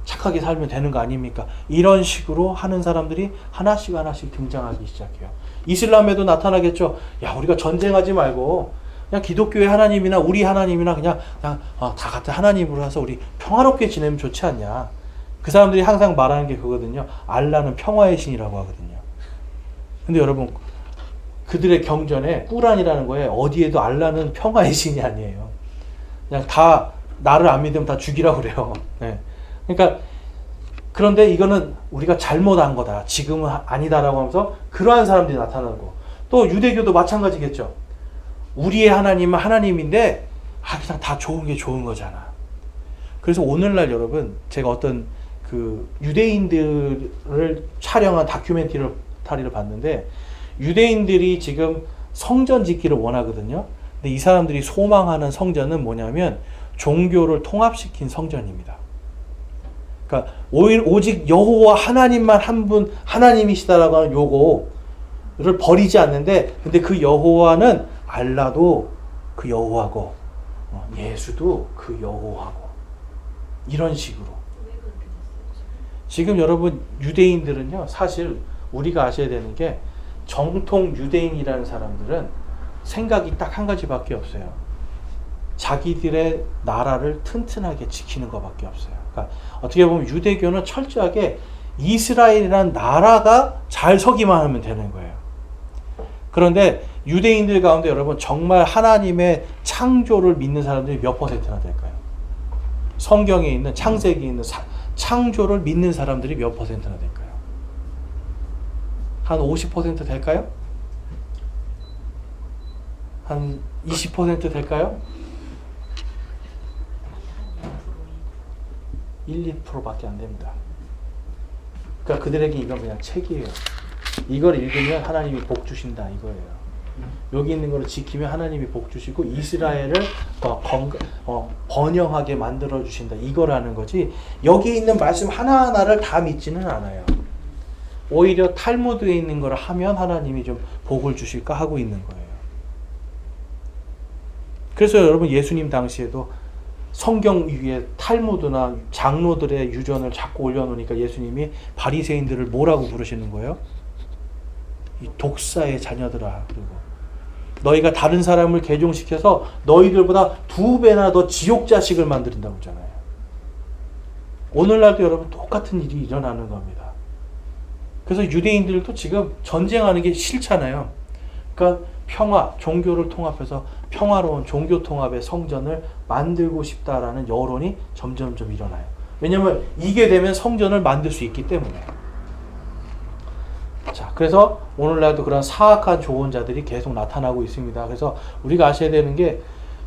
착하게 살면 되는 거 아닙니까? 이런 식으로 하는 사람들이 하나씩 등장하기 시작해요. 이슬람에도 나타나겠죠. 야 우리가 전쟁하지 말고 그냥 기독교의 하나님이나 우리 하나님이나 그냥 다 같은 하나님으로 해서 우리 평화롭게 지내면 좋지 않냐. 그 사람들이 항상 말하는 게 그거거든요. 알라는 평화의 신이라고 하거든요. 근데 여러분 그들의 경전에 꾸란이라는 거에 어디에도 알라는 평화의 신이 아니에요. 그냥 다 나를 안 믿으면 다 죽이라고 그래요. 네. 그러니까 그런데 이거는 우리가 잘못한 거다. 지금은 아니다라고 하면서 그러한 사람들이 나타나고 또 유대교도 마찬가지겠죠. 우리의 하나님은 하나님인데 그냥 다 좋은 게 좋은 거잖아. 그래서 오늘날 제가 어떤 그 유대인들을 촬영한 다큐멘터리를 봤는데 유대인들이 지금 성전 짓기를 원하거든요. 근데 이 사람들이 소망하는 성전은 뭐냐면 종교를 통합시킨 성전입니다. 그러니까 오직 여호와 하나님만 한 분 하나님이시다라고 하는 요거를 버리지 않는데 근데 그 여호와는 알라도 그 여호와고 예수도 그 여호와고 이런 식으로 지금 여러분 유대인들은요 사실 우리가 아셔야 되는 게 정통 유대인이라는 사람들은 생각이 딱 한 가지밖에 없어요. 자기들의 나라를 튼튼하게 지키는 것밖에 없어요. 그러니까 어떻게 보면 유대교는 철저하게 이스라엘이라는 나라가 잘 서기만 하면 되는 거예요. 그런데 유대인들 가운데 여러분 정말 하나님의 창조를 믿는 사람들이 몇 퍼센트나 될까요? 성경에 있는 창세기에 있는 창조를 믿는 사람들이 몇 퍼센트나 될까요? 한 50% 될까요? 한 20% 될까요? 1, 2%밖에 안 됩니다. 그러니까 그들에게 이건 그냥 책이에요. 이걸 읽으면 하나님이 복 주신다 이거예요. 여기 있는 걸 지키면 하나님이 복 주시고 이스라엘을 번영하게 만들어 주신다 이거라는 거지. 여기 있는 말씀 하나하나를 다 믿지는 않아요. 오히려 탈무드에 있는 걸 하면 하나님이 좀 복을 주실까 하고 있는 거예요. 그래서 여러분 예수님 당시에도 성경 위에 탈무드나 장로들의 유전을 자꾸 올려놓으니까 예수님이 바리새인들을 뭐라고 부르시는 거예요? 이 독사의 자녀들아. 그리고 너희가 다른 사람을 개종시켜서 너희들보다 2배나 더 지옥 자식을 만든다고 했잖아요. 오늘날도 여러분 똑같은 일이 일어나는 겁니다. 그래서 유대인들도 지금 전쟁하는 게 싫잖아요. 그러니까 평화, 종교를 통합해서 평화로운 종교 통합의 성전을 만들고 싶다라는 여론이 점점점 일어나요. 왜냐하면 이게 되면 성전을 만들 수 있기 때문에. 자, 그래서 오늘날도 그런 사악한 조언자들이 계속 나타나고 있습니다. 그래서 우리가 아셔야 되는 게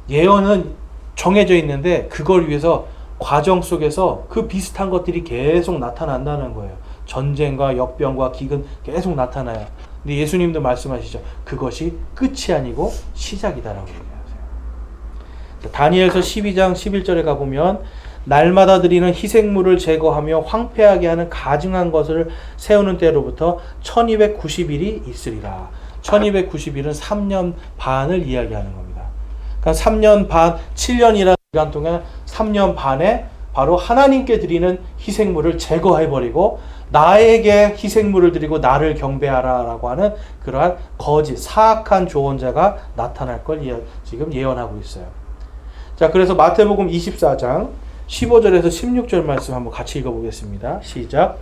예언은 정해져 있는데 그걸 위해서 과정 속에서 그 비슷한 것들이 계속 나타난다는 거예요. 전쟁과 역병과 기근 계속 나타나요. 근데 예수님도 말씀하시죠. 그것이 끝이 아니고 시작이다라고 얘기하세요. 다니엘서 12장 11절에 가보면 날마다 드리는 희생물을 제거하며 황폐하게 하는 가증한 것을 세우는 때로부터 1290일이 있으리라. 1290일은 3년 반을 이야기하는 겁니다. 그러니까 3년 반, 7년이라는 기간 동안 3년 반에 바로 하나님께 드리는 희생물을 제거해버리고 나에게 희생물을 드리고 나를 경배하라 라고 하는 그러한 거짓, 사악한 조언자가 나타날 걸 지금 예언하고 있어요. 자, 그래서 마태복음 24장 15절에서 16절 말씀 한번 같이 읽어보겠습니다. 시작.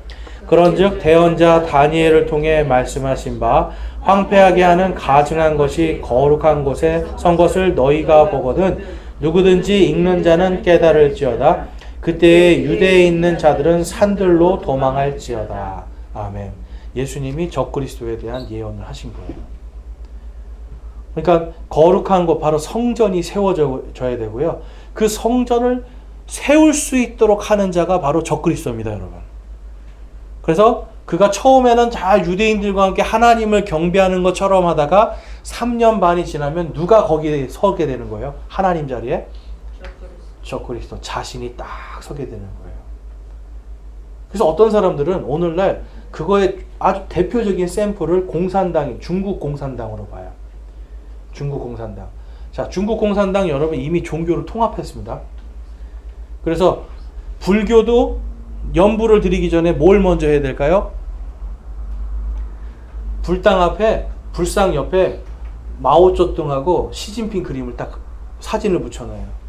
그런즉 대언자 다니엘을 통해 말씀하신 바 황폐하게 하는 가증한 것이 거룩한 곳에 선 것을 너희가 보거든 누구든지 읽는 자는 깨달을지어다. 그때에 유대에 있는 자들은 산들로 도망할지어다. 아멘. 예수님이 적그리스도에 대한 예언을 하신 거예요. 그러니까 거룩한 것 바로 성전이 세워져야 되고요. 그 성전을 세울 수 있도록 하는 자가 바로 적그리스도입니다, 여러분. 그래서 그가 처음에는 잘 유대인들과 함께 하나님을 경배하는 것처럼 하다가 3년 반이 지나면 누가 거기에 서게 되는 거예요? 하나님 자리에? 적그리스도 자신이 딱 서게 되는 거예요. 그래서 어떤 사람들은 오늘날 그거의 아주 대표적인 샘플을 중국 공산당으로 봐요. 중국 공산당. 자, 중국 공산당 여러분 이미 종교를 통합했습니다. 그래서 불교도 연부를 드리기 전에 뭘 먼저 해야 될까요? 불상 옆에 마오쩌둥하고 시진핑 그림을 딱 사진을 붙여놔요.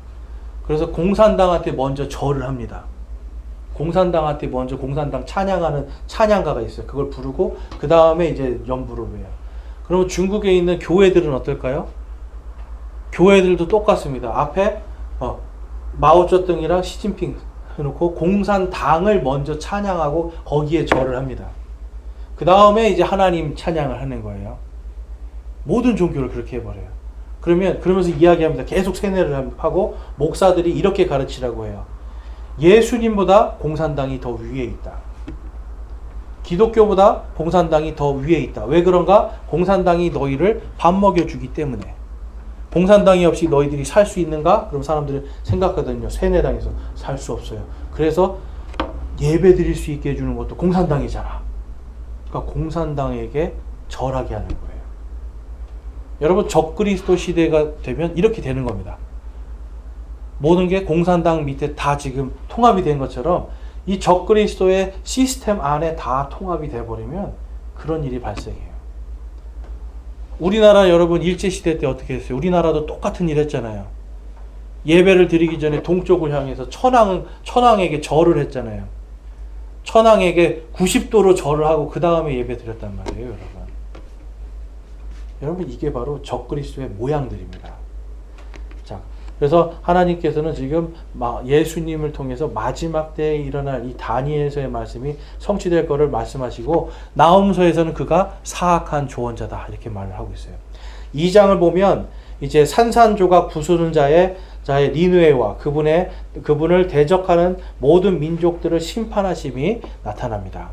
그래서 공산당한테 먼저 절을 합니다. 공산당한테 먼저 공산당 찬양하는 찬양가가 있어요. 그걸 부르고 그 다음에 이제 연부를 해요. 그러면 중국에 있는 교회들은 어떨까요? 교회들도 똑같습니다. 앞에 마오쩌둥이랑 시진핑 해놓고 공산당을 먼저 찬양하고 거기에 절을 합니다. 그 다음에 이제 하나님 찬양을 하는 거예요. 모든 종교를 그렇게 해버려요. 그러면서 이야기합니다. 계속 세뇌를 하고 목사들이 이렇게 가르치라고 해요. 예수님보다 공산당이 더 위에 있다. 기독교보다 공산당이 더 위에 있다. 왜 그런가? 공산당이 너희를 밥 먹여주기 때문에. 공산당이 없이 너희들이 살 수 있는가? 그럼 사람들이 생각하거든요. 세뇌당에서 살 수 없어요. 그래서 예배 드릴 수 있게 해주는 것도 공산당이잖아. 그러니까 공산당에게 절하게 하는 거예요. 여러분, 적그리스도 시대가 되면 이렇게 되는 겁니다. 모든 게 공산당 밑에 다 지금 통합이 된 것처럼 이 적그리스도의 시스템 안에 다 통합이 돼버리면 그런 일이 발생해요. 우리나라 여러분 일제시대 때 어떻게 했어요? 우리나라도 똑같은 일 했잖아요. 예배를 드리기 전에 동쪽을 향해서 천황에게 절을 했잖아요. 천황에게 90도로 절을 하고 그 다음에 예배 드렸단 말이에요, 여러분. 여러분, 이게 바로 적그리스도의 모양들입니다. 자, 그래서 하나님께서는 지금 예수님을 통해서 마지막 때에 일어날 이 다니엘서의 말씀이 성취될 것을 말씀하시고, 나홈서에서는 그가 사악한 조언자다 이렇게 말을 하고 있어요. 2장을 보면 이제 산산조각 부수는 자의 니느웨와 그분을 대적하는 모든 민족들을 심판하심이 나타납니다.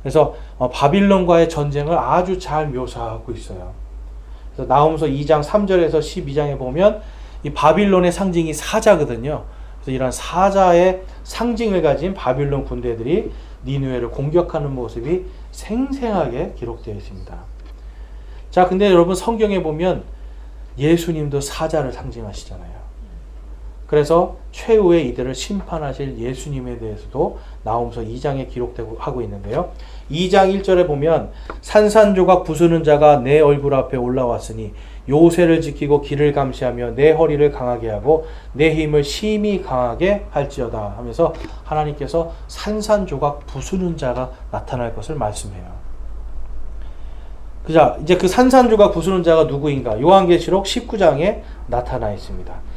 그래서 바빌론과의 전쟁을 아주 잘 묘사하고 있어요. 그래서 나홈서 2장 3절에서 12장에 보면 이 바빌론의 상징이 사자거든요. 그래서 이런 사자의 상징을 가진 바빌론 군대들이 니느웨를 공격하는 모습이 생생하게 기록되어 있습니다. 자, 근데 여러분, 성경에 보면 예수님도 사자를 상징하시잖아요. 그래서 최후의 이들을 심판하실 예수님에 대해서도 나홈서 2장에 기록되고 하고 있는데요. 2장 1절에 보면 산산조각 부수는 자가 내 얼굴 앞에 올라왔으니 요새를 지키고 길을 감시하며 내 허리를 강하게 하고 내 힘을 심히 강하게 할지어다 하면서 하나님께서 산산조각 부수는 자가 나타날 것을 말씀해요. 자, 이제 그 산산조각 부수는 자가 누구인가? 요한계시록 19장에 나타나 있습니다.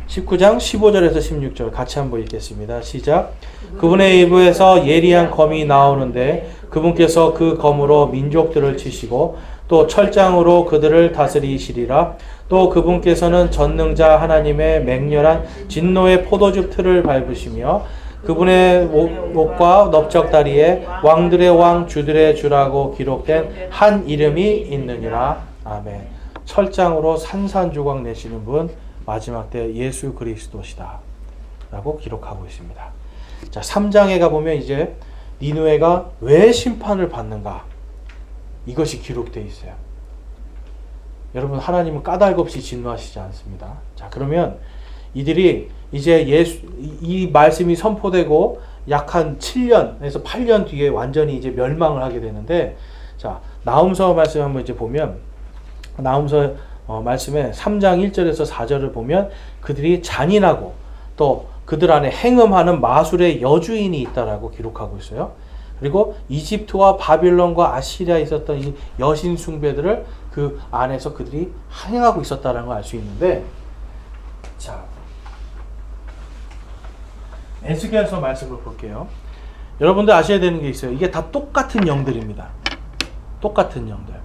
19장 15절에서 16절 같이 한번 읽겠습니다. 시작. 그분의 입에서 예리한 검이 나오는데 그분께서 그 검으로 민족들을 치시고 또 철장으로 그들을 다스리시리라. 또 그분께서는 전능자 하나님의 맹렬한 진노의 포도즙 틀을 밟으시며 그분의 목과 넓적다리에 왕들의 왕 주들의 주라고 기록된 한 이름이 있느니라. 아멘. 철장으로 산산조각 내시는 분, 마지막 때 예수 그리스도시다 라고 기록하고 있습니다. 자, 3장에 가보면 이제 니느웨가 왜 심판을 받는가, 이것이 기록되어 있어요. 여러분, 하나님은 까닭 없이 진노하시지 않습니다. 자, 그러면 이들이 이제 이 말씀이 선포되고 약 한 7년에서 8년 뒤에 완전히 이제 멸망을 하게 되는데, 자, 나홈서 말씀 한번 이제 보면, 나홈서 말씀에 3장 1절에서 4절을 보면 그들이 잔인하고 또 그들 안에 행음하는 마술의 여주인이 있다라고 기록하고 있어요. 그리고 이집트와 바빌론과 아시리아에 있었던 이 여신 숭배들을 그 안에서 그들이 행하고 있었다는 걸 알 수 있는데, 자, 에스겔서 말씀을 볼게요. 여러분들 아셔야 되는 게 있어요. 이게 다 똑같은 영들입니다. 똑같은 영들.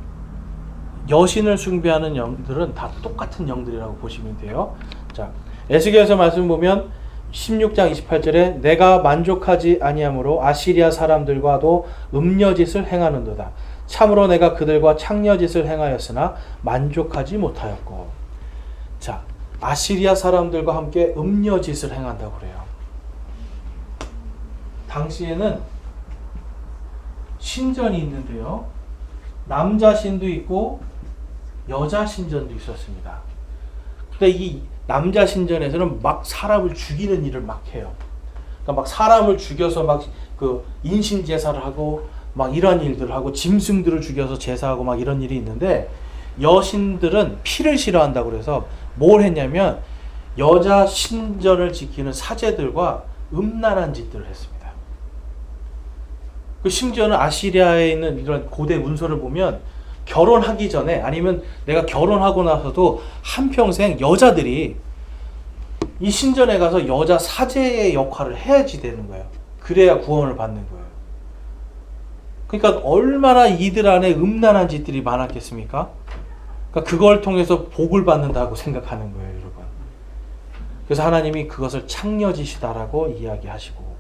여신을 숭배하는 영들은 다 똑같은 영들이라고 보시면 돼요. 자, 에스겔서 말씀 보면 16장 28절에 내가 만족하지 아니하므로 아시리아 사람들과도 음녀짓을 행하는도다. 참으로 내가 그들과 창녀짓을 행하였으나 만족하지 못하였고. 자, 아시리아 사람들과 함께 음녀짓을 행한다고 그래요. 당시에는 신전이 있는데요, 남자 신도 있고 여자 신전도 있었습니다. 근데 이 남자 신전에서는 막 사람을 죽이는 일을 막 해요. 그러니까 막 사람을 죽여서 막 그 인신 제사를 하고 막 이런 일들을 하고 짐승들을 죽여서 제사하고 막 이런 일이 있는데, 여신들은 피를 싫어한다고 그래서 뭘 했냐면 여자 신전을 지키는 사제들과 음란한 짓들을 했습니다. 그 심지어는 아시리아에 있는 이런 고대 문서를 보면 결혼하기 전에 아니면 내가 결혼하고 나서도 한평생 여자들이 이 신전에 가서 여자 사제의 역할을 해야지 되는 거예요. 그래야 구원을 받는 거예요. 그러니까 얼마나 이들 안에 음란한 짓들이 많았겠습니까? 그러니까 그걸 통해서 복을 받는다고 생각하는 거예요, 여러분. 그래서 하나님이 그것을 창녀짓이다라고 이야기하시고,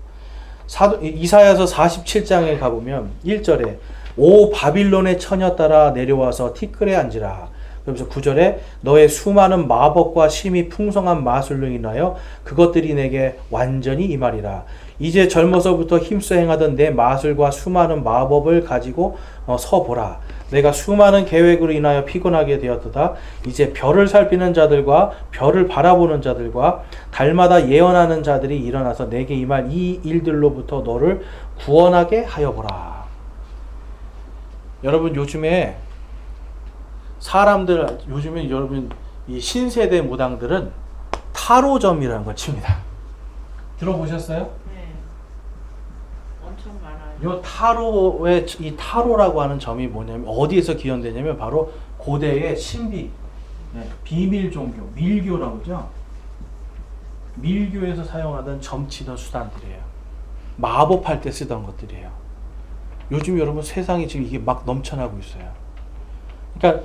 이사야서 47장에 가보면 1절에 오 바빌론의 처녀 따라 내려와서 티끌에 앉으라. 그러면서 9절에 너의 수많은 마법과 심히 풍성한 마술로 인하여 그것들이 내게 완전히 임하리라. 이제 젊어서부터 힘써 행하던 내 마술과 수많은 마법을 가지고 서보라. 내가 수많은 계획으로 인하여 피곤하게 되었도다. 이제 별을 살피는 자들과 별을 바라보는 자들과 달마다 예언하는 자들이 일어나서 내게 임할 이 일들로부터 너를 구원하게 하여보라. 여러분 요즘에 여러분 이 신세대 무당들은 타로점이라는 걸 칩니다. 들어보셨어요? 네. 엄청 많아요. 요 타로의 이 타로라고 하는 점이 뭐냐면 어디에서 기원되냐면 바로 고대의 신비, 비밀 종교, 밀교라고 그러죠. 밀교에서 사용하던 점치던 수단들이에요. 마법할 때 쓰던 것들이에요. 요즘 여러분 세상이 지금 이게 막 넘쳐나고 있어요. 그러니까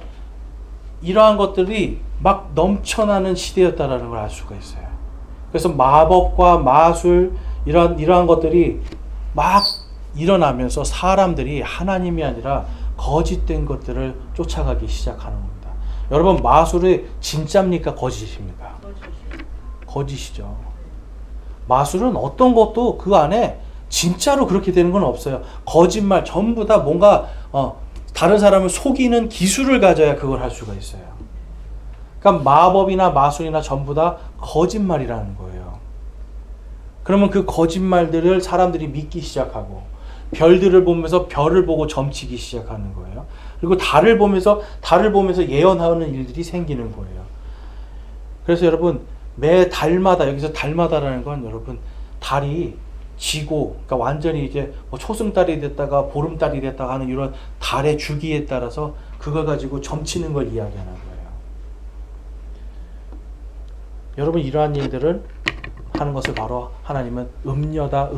이러한 것들이 막 넘쳐나는 시대였다라는 걸 알 수가 있어요. 그래서 마법과 마술 이러한 것들이 막 일어나면서 사람들이 하나님이 아니라 거짓된 것들을 쫓아가기 시작하는 겁니다. 여러분 마술이 진짜입니까? 거짓입니까? 거짓이죠. 마술은 어떤 것도 그 안에 진짜로 그렇게 되는 건 없어요. 거짓말 전부 다 뭔가 다른 사람을 속이는 기술을 가져야 그걸 할 수가 있어요. 그러니까 마법이나 마술이나 전부 다 거짓말이라는 거예요. 그러면 그 거짓말들을 사람들이 믿기 시작하고 별들을 보면서 별을 보고 점치기 시작하는 거예요. 그리고 달을 보면서 예언하는 일들이 생기는 거예요. 그래서 여러분 매 달마다 여기서 달마다라는 건 여러분 달이 지고 그러니까 완전히 이제 뭐 초승달이 됐다가 보름달이 됐다가 하는 이런 달의 주기에 따라서 그걸 가지고 점치는 걸 이야기하는 거예요. 여러분 이러한 일들을 하는 것을 바로 하나님은 음녀다,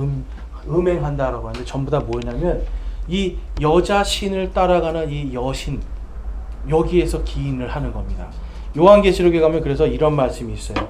음행한다라고 하는데 전부 다 뭐냐면 이 여자 신을 따라가는 이 여신 여기에서 기인을 하는 겁니다. 요한계시록에 가면 그래서 이런 말씀이 있어요.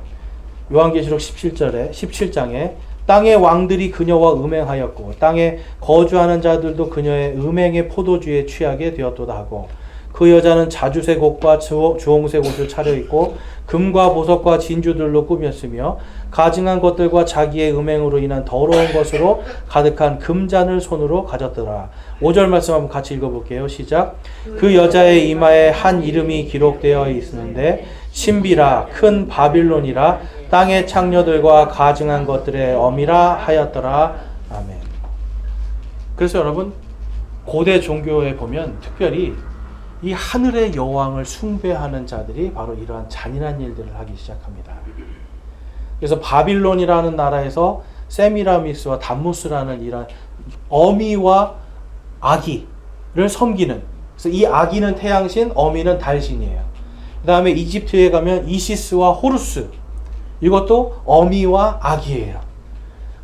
요한계시록 17장에 땅의 왕들이 그녀와 음행하였고 땅에 거주하는 자들도 그녀의 음행의 포도주에 취하게 되었도다 하고 그 여자는 자주색 옷과 주홍색 옷을 차려입고 금과 보석과 진주들로 꾸몄으며 가증한 것들과 자기의 음행으로 인한 더러운 것으로 가득한 금잔을 손으로 가졌더라. 5절 말씀 한번 같이 읽어볼게요. 시작. 그 여자의 이마에 한 이름이 기록되어 있는데 신비라 큰 바빌론이라 땅의 창녀들과 가증한 것들의 어미라 하였더라. 아멘. 그래서 여러분 고대 종교에 보면 특별히 이 하늘의 여왕을 숭배하는 자들이 바로 이러한 잔인한 일들을 하기 시작합니다. 그래서 바빌론이라는 나라에서 세미라미스와 담무스라는 이런 어미와 아기를 섬기는, 그래서 이 아기는 태양신, 어미는 달신이에요. 그 다음에 이집트에 가면 이시스와 호루스, 이것도 어미와 아기예요.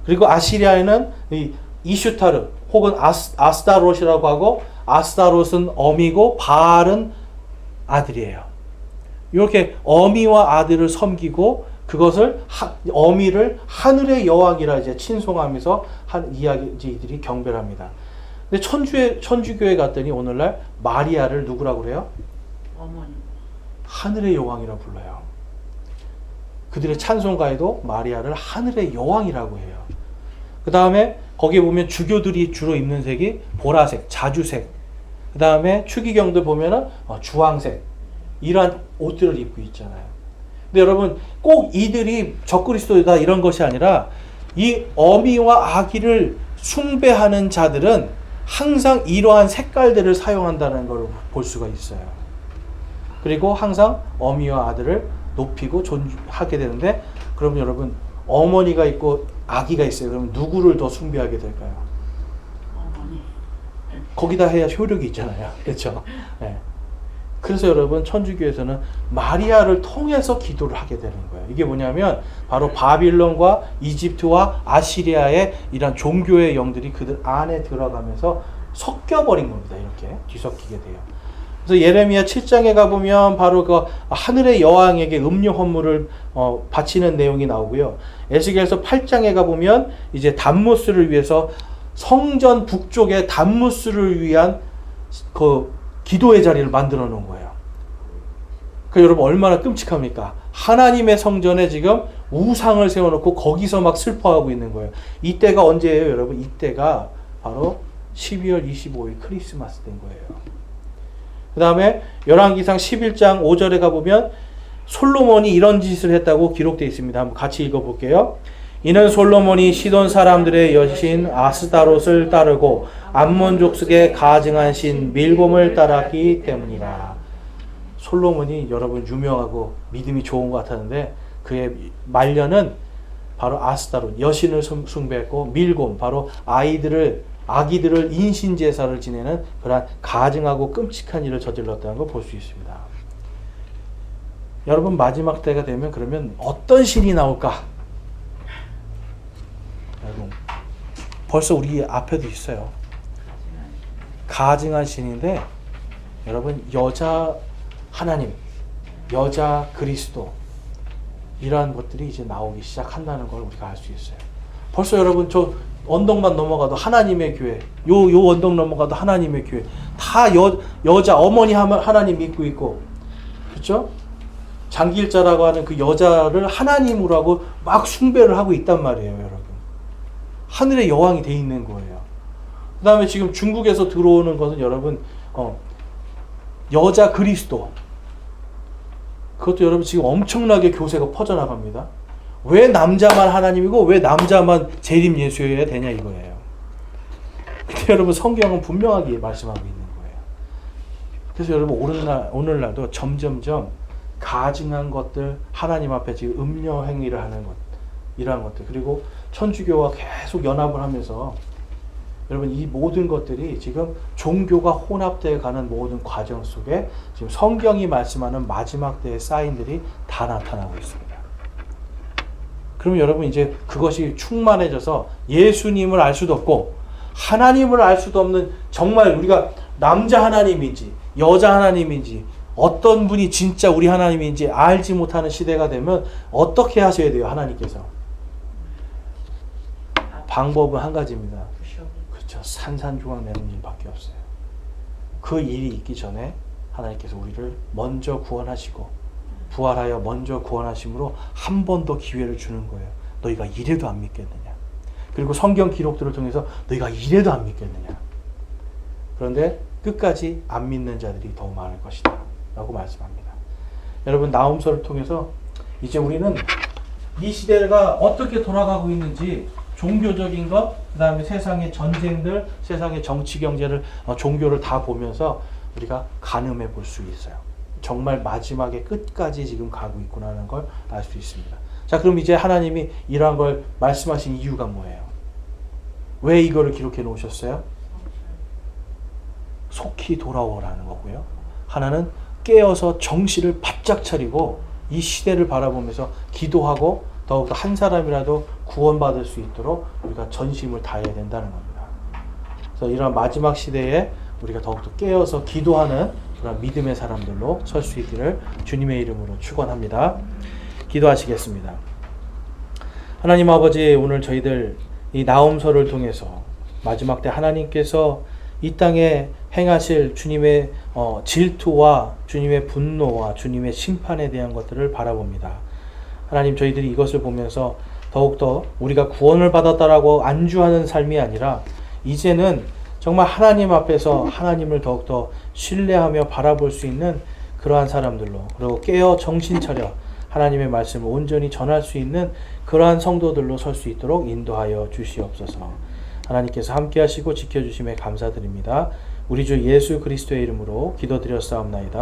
그리고 아시리아에는 이 이슈타르 혹은 아스타롯이라고 하고, 아스타롯은 어미고 바알은 아들이에요. 이렇게 어미와 아들을 섬기고 그것을 어미를 하늘의 여왕이라 이제 친송하면서 한 이야기들이 경배합니다. 근데 천주교에 갔더니 오늘날 마리아를 누구라고 그래요? 어머니. 하늘의 여왕이라 불러요. 그들의 찬송가에도 마리아를 하늘의 여왕이라고 해요. 그 다음에 거기에 보면 주교들이 주로 입는 색이 보라색, 자주색. 그 다음에 추기경들 보면은 주황색. 이러한 옷들을 입고 있잖아요. 근데 여러분 꼭 이들이 적그리스도이다 이런 것이 아니라 이 어미와 아기를 숭배하는 자들은 항상 이러한 색깔들을 사용한다는 걸 볼 수가 있어요. 그리고 항상 어미와 아들을 높이고 존중하게 되는데, 그러면 여러분 어머니가 있고 아기가 있어요. 그러면 누구를 더 숭배하게 될까요? 어머니. 거기다 해야 효력이 있잖아요. 그렇죠? 네. 그래서 여러분 천주교에서는 마리아를 통해서 기도를 하게 되는 거예요. 이게 뭐냐면 바로 바빌론과 이집트와 아시리아의 이런 종교의 영들이 그들 안에 들어가면서 섞여버린 겁니다. 이렇게 뒤섞이게 돼요. 그래서 예레미야 7장에 가보면 바로 그 하늘의 여왕에게 음료 헌물을 바치는 내용이 나오고요. 에스겔서 8장에 가보면 이제 단무스를 위해서 성전 북쪽에 단무스를 위한 그 기도의 자리를 만들어 놓은 거예요. 그 여러분 얼마나 끔찍합니까? 하나님의 성전에 지금 우상을 세워놓고 거기서 막 슬퍼하고 있는 거예요. 이때가 언제예요, 여러분? 이때가 바로 12월 25일 크리스마스 된 거예요. 그 다음에 열왕기상 11장 5절에 가보면 솔로몬이 이런 짓을 했다고 기록되어 있습니다. 한번 같이 읽어볼게요. 이는 솔로몬이 시돈 사람들의 여신 아스타롯을 따르고 암몬 족속에 가증한 신 밀곰을 따랐기 때문이라. 솔로몬이 여러분 유명하고 믿음이 좋은 것 같았는데 그의 말년은 바로 아스타롯 여신을 숭배했고 밀곰 바로 아기들을 인신제사를 지내는 그러한 가증하고 끔찍한 일을 저질렀다는 걸 볼 수 있습니다. 여러분 마지막 때가 되면 그러면 어떤 신이 나올까? 여러분 벌써 우리 앞에도 있어요. 가증한 신인데 여러분 여자 하나님, 여자 그리스도 이러한 것들이 이제 나오기 시작한다는 걸 우리가 알 수 있어요. 벌써 여러분 저 언덕만 넘어가도 하나님의 교회, 요 언덕 넘어가도 하나님의 교회, 다 여자 어머니 하나님 믿고 있고, 그렇죠? 장길자라고 하는 그 여자를 하나님으로 하고 막 숭배를 하고 있단 말이에요, 여러분. 하늘의 여왕이 돼 있는 거예요. 그 다음에 지금 중국에서 들어오는 것은 여러분 여자 그리스도, 그것도 여러분 지금 엄청나게 교세가 퍼져나갑니다. 왜 남자만 하나님이고 왜 남자만 재림 예수여야 되냐 이거예요. 근데 여러분 성경은 분명하게 말씀하고 있는 거예요. 그래서 여러분 오늘날도 점점점 가증한 것들, 하나님 앞에 지금 음녀 행위를 하는 것, 이러한 것들, 그리고 천주교와 계속 연합을 하면서 여러분 이 모든 것들이 지금 종교가 혼합되어 가는 모든 과정 속에 지금 성경이 말씀하는 마지막 때의 사인들이 다 나타나고 있습니다. 그러면 여러분 이제 그것이 충만해져서 예수님을 알 수도 없고 하나님을 알 수도 없는, 정말 우리가 남자 하나님인지 여자 하나님인지 어떤 분이 진짜 우리 하나님인지 알지 못하는 시대가 되면 어떻게 하셔야 돼요? 하나님께서 방법은 한 가지입니다. 그렇죠. 산산조각 내는 일밖에 없어요. 그 일이 있기 전에 하나님께서 우리를 먼저 구원하시고 부활하여 먼저 구원하심으로 한 번 더 기회를 주는 거예요. 너희가 이래도 안 믿겠느냐. 그리고 성경 기록들을 통해서 너희가 이래도 안 믿겠느냐. 그런데 끝까지 안 믿는 자들이 더 많을 것이다 라고 말씀합니다. 여러분 나홈서를 통해서 이제 우리는 이 시대가 어떻게 돌아가고 있는지, 종교적인 것, 그 다음에 세상의 전쟁들, 세상의 정치 경제를, 종교를 다 보면서 우리가 가늠해 볼 수 있어요. 정말 마지막에 끝까지 지금 가고 있구나 하는 걸 알 수 있습니다. 자, 그럼 이제 하나님이 이러한 걸 말씀하신 이유가 뭐예요? 왜 이거를 기록해 놓으셨어요? 속히 돌아오라는 거고요. 하나는 깨어서 정신을 바짝 차리고 이 시대를 바라보면서 기도하고 더욱더 한 사람이라도 구원받을 수 있도록 우리가 전심을 다해야 된다는 겁니다. 그래서 이런 마지막 시대에 우리가 더욱더 깨어서 기도하는 그런 믿음의 사람들로 설 수 있기를 주님의 이름으로 축원합니다. 기도하시겠습니다. 하나님 아버지, 오늘 저희들 이 나홈서를 통해서 마지막 때 하나님께서 이 땅에 행하실 주님의 질투와 주님의 분노와 주님의 심판에 대한 것들을 바라봅니다. 하나님, 저희들이 이것을 보면서 더욱더 우리가 구원을 받았다라고 안주하는 삶이 아니라 이제는 정말 하나님 앞에서 하나님을 더욱더 신뢰하며 바라볼 수 있는 그러한 사람들로, 그리고 깨어 정신 차려 하나님의 말씀을 온전히 전할 수 있는 그러한 성도들로 설 수 있도록 인도하여 주시옵소서. 하나님께서 함께 하시고 지켜주심에 감사드립니다. 우리 주 예수 그리스도의 이름으로 기도드렸사옵나이다.